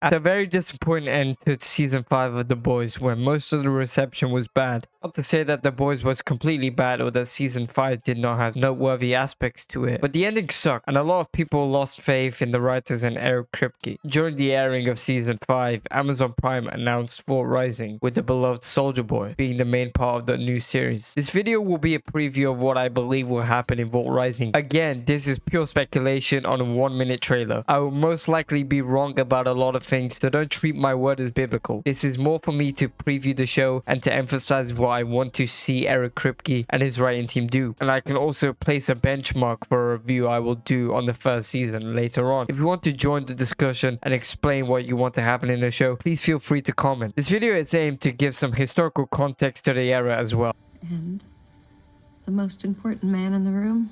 At a very disappointing end to season 5 of The Boys, where most of the reception was bad. Not to say that The Boys was completely bad or that season 5 did not have noteworthy aspects to it, but the ending sucked, and a lot of people lost faith in the writers and Eric Kripke. During the airing of season 5, Amazon Prime announced Vought Rising, with the beloved Soldier Boy being the main part of the new series. This video will be a preview of what I believe will happen in Vought Rising. Again, this is pure speculation on a 1-minute trailer. I will most likely be wrong about a lot of things, so don't treat my word as biblical. This is more for me to preview the show and to emphasize what I want to see Eric Kripke and his writing team do. And I can also place a benchmark for a review I will do on the first season later on. If you want to join the discussion and explain what you want to happen in the show, please feel free to comment. This video is aimed to give some historical context to the era as well. And the most important man in the room?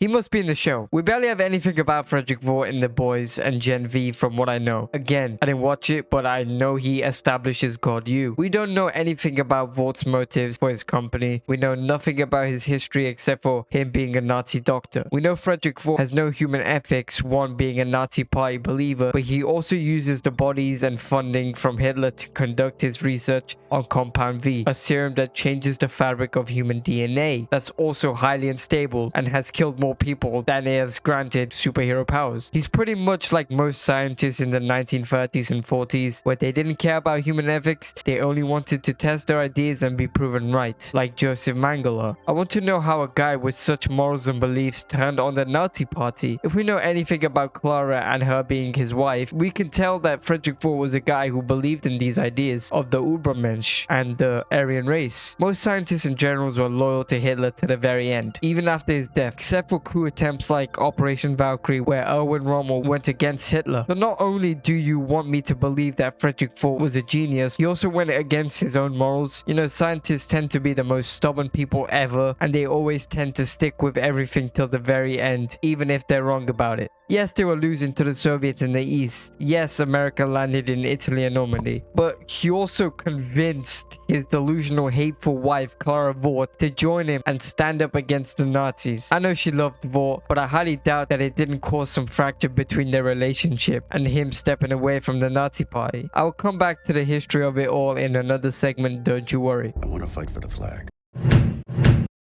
He must be in the show. We barely have anything about Frederick Vought in The Boys and Gen V from what I know. Again, I didn't watch it, but I know he establishes God U. We don't know anything about Vaught's motives for his company. We know nothing about his history except for him being a Nazi doctor. We know Frederick Vought has no human ethics, one being a Nazi party believer, but he also uses the bodies and funding from Hitler to conduct his research on Compound V, a serum that changes the fabric of human DNA that's also highly unstable and has killed more people than it has granted superhero powers. He's pretty much like most scientists in the 1930s and 40s, where they didn't care about human ethics, they only wanted to test their ideas and be proven right, like Joseph Mengele. I want to know how a guy with such morals and beliefs turned on the Nazi party. If we know anything about Clara and her being his wife, we can tell that Frederick Vought was a guy who believed in these ideas of the Übermensch and the Aryan race. Most scientists and generals were loyal to Hitler to the very end, even after his death, except for coup attempts like Operation Valkyrie, where Erwin Rommel went against Hitler. So not only do you want me to believe that Frederick Vought was a genius, he also went against his own morals. You know, scientists tend to be the most stubborn people ever, and they always tend to stick with everything till the very end, even if they're wrong about it. Yes, they were losing to the Soviets in the East. Yes, America landed in Italy and Normandy. But he also convinced his delusional, hateful wife, Clara Vought, to join him and stand up against the Nazis. I know she loved Vought, but I highly doubt that it didn't cause some fracture between their relationship and him stepping away from the Nazi party. I will come back to the history of it all in another segment, don't you worry. I want to fight for the flag.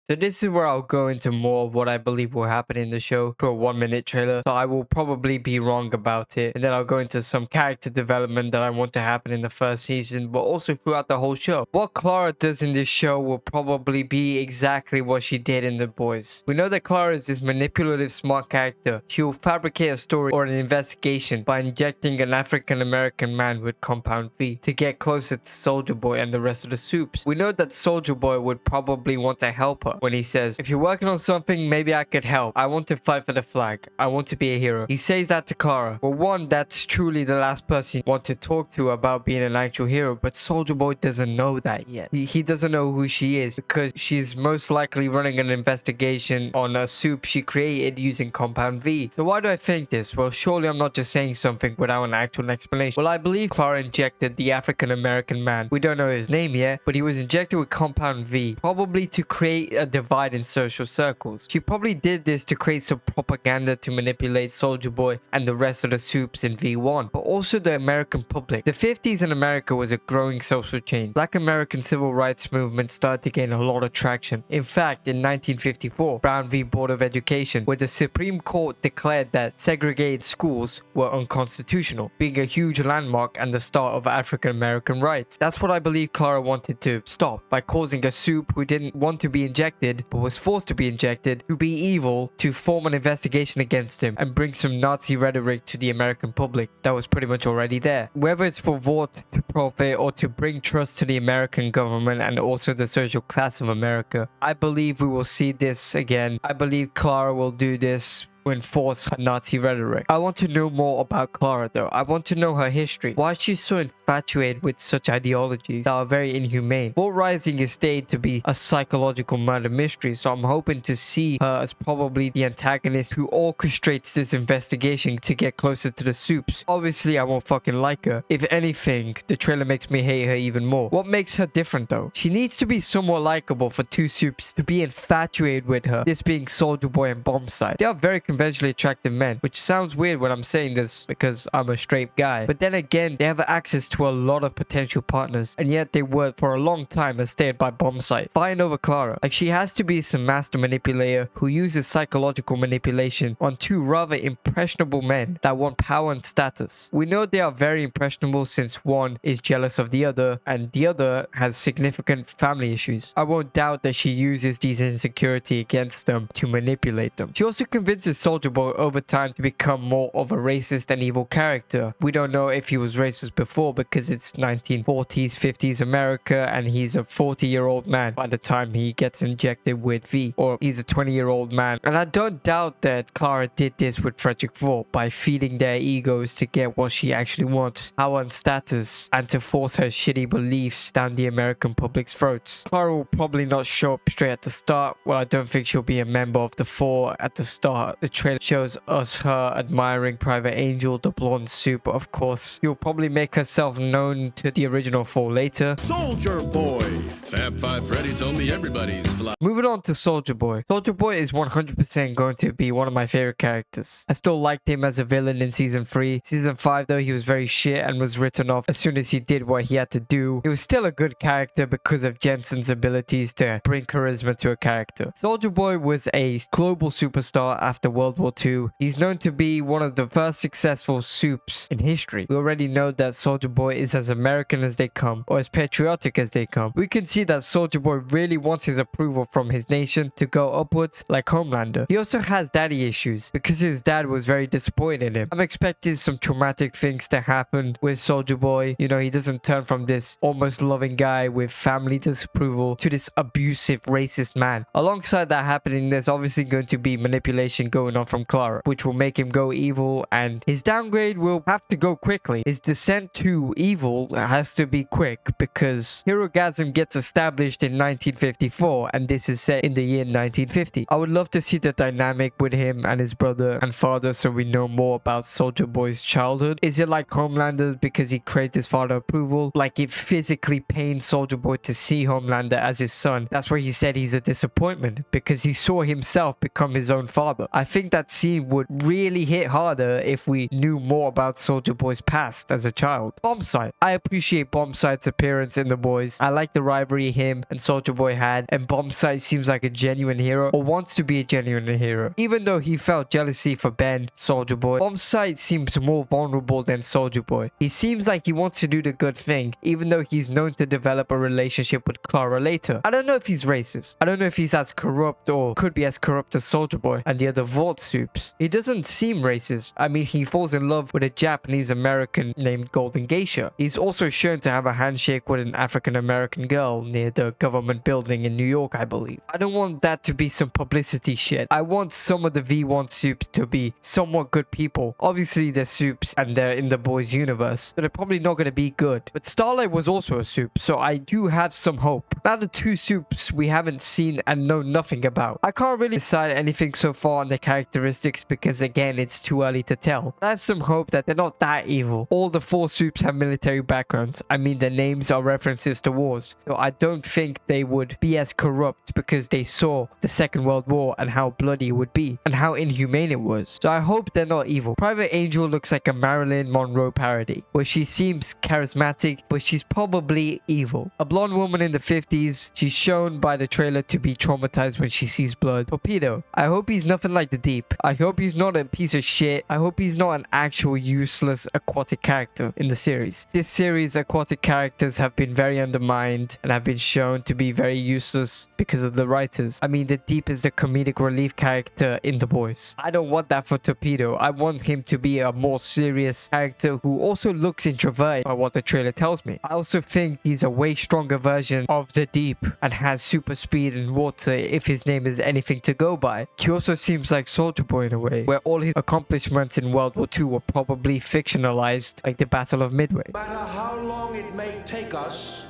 So this is where I'll go into more of what I believe will happen in the show through a 1-minute trailer. So I will probably be wrong about it. And then I'll go into some character development that I want to happen in the first season, but also throughout the whole show. What Clara does in this show will probably be exactly what she did in The Boys. We know that Clara is this manipulative, smart character. She will fabricate a story or an investigation by injecting an African-American man with Compound V to get closer to Soldier Boy and the rest of the Supes. We know that Soldier Boy would probably want to help her when he says, if you're working on something, maybe I could help. I want to fight for the flag. I want to be a hero. He says that to Clara. Well, one, that's truly the last person you want to talk to about being an actual hero, but Soldier Boy doesn't know that yet. He doesn't know who she is because she's most likely running an investigation on a soup she created using Compound V. So why do I think this? Well, surely I'm not just saying something without an actual explanation. Well, I believe Clara injected the African-American man. We don't know his name yet, but he was injected with Compound V, probably to create a divide in social circles. She probably did this to create some propaganda to manipulate Soldier Boy and the rest of the Supes in V1, but also the American public. The 50s in America was a growing social change. Black American civil rights movement started to gain a lot of traction. In fact, in 1954, Brown v. Board of Education, where the Supreme Court declared that segregated schools were unconstitutional, being a huge landmark and the start of African American rights. That's what I believe Clara wanted to stop by causing a Supe who didn't want to be injected but was forced to be injected to be evil to form an investigation against him and bring some Nazi rhetoric to the American public that was pretty much already there. Whether it's for Vought to profit or to bring trust to the American government and also the social class of America, I believe we will see this again. I believe Clara will do this to enforce her Nazi rhetoric. I want to know more about Clara though. I want to know her history. Why she's so infatuated with such ideologies that are very inhumane. Vought Rising is stated to be a psychological murder mystery, so I'm hoping to see her as probably the antagonist who orchestrates this investigation to get closer to the Supes. Obviously, I won't fucking like her. If anything, the trailer makes me hate her even more. What makes her different though? She needs to be somewhat likable for two Supes to be infatuated with her, this being Soldier Boy and Bombsight. They are very conventionally attractive men, which sounds weird when I'm saying this because I'm a straight guy. But then again, they have access to a lot of potential partners, and yet they were for a long time as stated by Bombsight, fighting over Clara. Like, she has to be some master manipulator who uses psychological manipulation on two rather impressionable men that want power and status. We know they are very impressionable since one is jealous of the other and the other has significant family issues. I won't doubt that she uses these insecurity against them to manipulate them. She also convinces Soldier Boy over time to become more of a racist and evil character. We don't know if he was racist before because it's 1940s, 50s America and he's a 40-year-old man by the time he gets injected with V, or he's a 20-year-old man. And I don't doubt that Clara did this with Frederick Vought by feeding their egos to get what she actually wants, power and status, and to force her shitty beliefs down the American public's throats. Clara will probably not show up straight at the start. Well, I don't think she'll be a member of the Four at the start. The trailer shows us her admiring Private Angel, the blonde suit, but of course, she'll probably make herself known to the original Four later. Soldier Boy. Fab 5 Freddy told me everybody's fly. Moving on to Soldier Boy. Soldier Boy is 100% going to be one of my favorite characters. I still liked him as a villain in season 3. Season 5 though, he was very shit and was written off as soon as he did what he had to do. He was still a good character because of Jensen's abilities to bring charisma to a character. Soldier Boy was a global superstar after World War II. He's known to be one of the first successful supes in history. We already know that Soldier Boy is as American as they come, or as patriotic as they come. We can see that Soldier Boy really wants his approval from his nation to go upwards like Homelander. He also has daddy issues because his dad was very disappointed in him. I'm expecting some traumatic things to happen with Soldier Boy. You know, he doesn't turn from this almost loving guy with family disapproval to this abusive racist man. Alongside that happening, there's obviously going to be manipulation going on from Clara, which will make him go evil, and his downgrade will have to go quickly. His descent to evil has to be quick because Herogasm gets established in 1954 and this is set in the year 1950. I would love to see the dynamic with him and his brother and father so we know more about Soldier Boy's childhood. Is it like Homelander's because he craves his father approval? Like it physically pains Soldier Boy to see Homelander as his son. That's why he said he's a disappointment, because he saw himself become his own father. I think that scene would really hit harder if we knew more about Soldier Boy's past as a child. Bombsight. I appreciate Bombsight's appearance in The Boys. I like the rivalry him and Soldier Boy had, and Bombsight seems like a genuine hero, or wants to be a genuine hero. Even though he felt jealousy for Ben, Soldier Boy, Bombsight seems more vulnerable than Soldier Boy. He seems like he wants to do the good thing, even though he's known to develop a relationship with Clara later. I don't know if he's racist. I don't know if he's as corrupt or could be as corrupt as Soldier Boy and the other Vought supes. He doesn't seem racist. I mean, he falls in love with a Japanese American named Golden Geisha. He's also shown to have a handshake with an African American girl near the government building in New York, I believe. I don't want that to be some publicity shit. I want some of the V1 supes to be somewhat good people. Obviously, they're supes and they're in the Boys universe, so they're probably not going to be good. But Starlight was also a supe, so I do have some hope. Now the two supes we haven't seen and know nothing about. I can't really decide anything so far on the characteristics because again, it's too early to tell. But I have some hope that they're not that evil. All the four supes have military backgrounds. I mean, their names are references to wars. So I don't think they would be as corrupt because they saw the Second World War and how bloody it would be and how inhumane it was. So I hope they're not evil. Private Angel looks like a Marilyn Monroe parody, where she seems charismatic, but she's probably evil. A blonde woman in the 50s, she's shown by the trailer to be traumatized when she sees blood. Torpedo. I hope he's nothing like the Deep. I hope he's not a piece of shit. I hope he's not an actual useless aquatic character in the series. This series, aquatic characters have been very undermined and have been shown to be very useless because of the writers. I mean, the Deep is the comedic relief character in The Boys. I don't want that for Torpedo. I want him to be a more serious character who also looks introverted by what the trailer tells me. I also think he's a way stronger version of the Deep and has super speed and water if his name is anything to go by. He also seems like Soldier Boy in a way, where all his accomplishments in World War II were probably fictionalized, like the Battle of Midway. No matter how long it may take us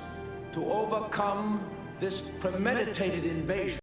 to overcome this premeditated invasion.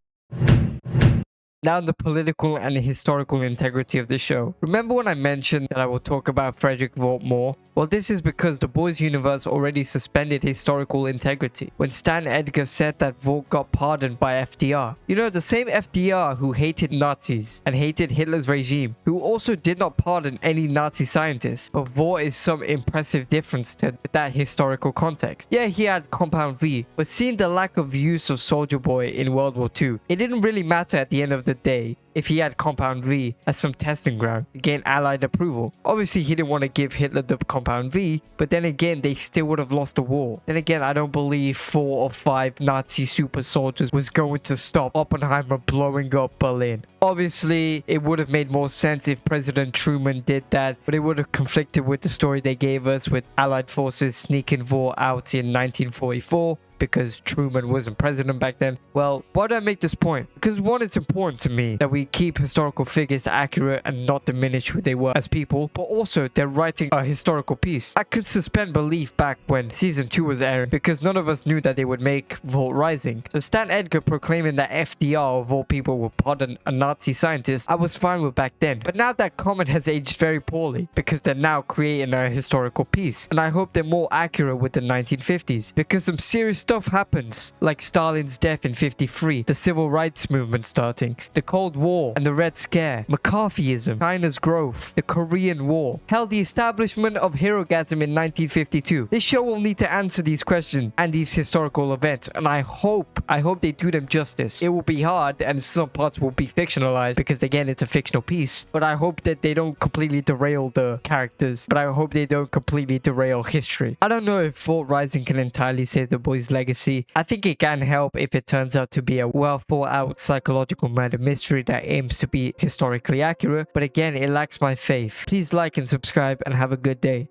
Now the political and historical integrity of the show. Remember when I mentioned that I will talk about Frederick Vought more? Well, this is because the Boys universe already suspended historical integrity when Stan Edgar said that Vought got pardoned by FDR. You know, the same FDR who hated Nazis and hated Hitler's regime, who also did not pardon any Nazi scientists. But Vought is some impressive difference to that historical context. Yeah, he had Compound V, but seeing the lack of use of Soldier Boy in World War II, it didn't really matter at the end of the day if he had Compound V as some testing ground to gain Allied approval. Obviously, he didn't want to give Hitler the Compound V, but then again, they still would have lost the war. Then again, I don't believe 4 or 5 Nazi super soldiers was going to stop Oppenheimer blowing up Berlin. Obviously, it would have made more sense if President Truman did that, but it would have conflicted with the story they gave us with Allied forces sneaking Vought out in 1944. Because Truman wasn't president back then. Well, why do I make this point? Because one, it's important to me that we keep historical figures accurate and not diminish who they were as people, but also they're writing a historical piece. I could suspend belief back when season 2 was airing because none of us knew that they would make Vought Rising. So Stan Edgar proclaiming that FDR of all people would pardon a Nazi scientist, I was fine with back then. But now that comment has aged very poorly because they're now creating a historical piece. And I hope they're more accurate with the 1950s because some serious stuff happens, like Stalin's death in 53, the civil rights movement starting, the Cold War and the Red Scare, McCarthyism, China's growth, the Korean War, hell, the establishment of Hirogasm in 1952. This show will need to answer these questions and these historical events, and I hope they do them justice. It will be hard and some parts will be fictionalized because again, it's a fictional piece, but I hope that they don't completely derail the characters, but I hope they don't completely derail history. I don't know if Vought Rising can entirely save the boys' legacy. I think it can help if it turns out to be a well thought out psychological murder mystery that aims to be historically accurate, but again, it lacks my faith. Please like and subscribe and have a good day.